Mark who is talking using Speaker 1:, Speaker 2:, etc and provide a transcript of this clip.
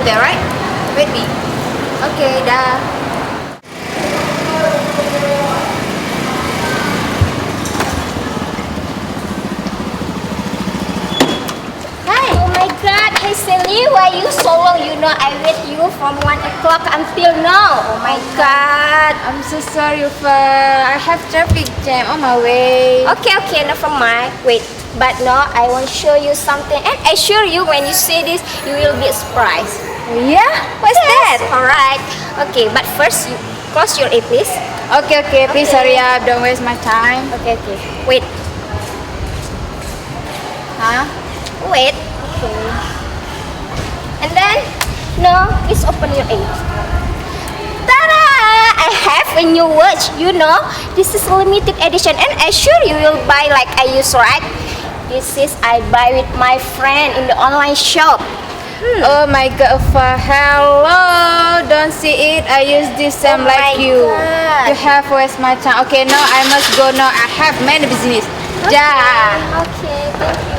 Speaker 1: there, right? Wait me.
Speaker 2: Okay, dah. Hi. Oh my God, hey Sally, why you so long? You know I wait you from 1 o'clock until now. Oh my God.
Speaker 1: I'm so sorry, I have traffic jam on my way.
Speaker 2: Okay, never mind. Wait, but no, I want to show you something, and I assure you when you see this, you will be surprised.
Speaker 1: Yeah? What's that?
Speaker 2: Alright. Okay, but first you close your eye, please.
Speaker 1: Okay, please hurry up. Don't waste my time.
Speaker 2: Okay. Wait.
Speaker 1: Huh?
Speaker 2: Wait. Okay. And then, no, please open your eye. Ta-da! I have a new watch. You know, this is limited edition, and I sure you will buy like I use, right? This is I buy with my friend in the online shop.
Speaker 1: Oh my God, hello. Don't see it. I use this same
Speaker 2: Oh
Speaker 1: like
Speaker 2: my
Speaker 1: you.
Speaker 2: God.
Speaker 1: You have waste my time. Okay, now I must go now. I have many business. Ja.
Speaker 2: Okay, thank you.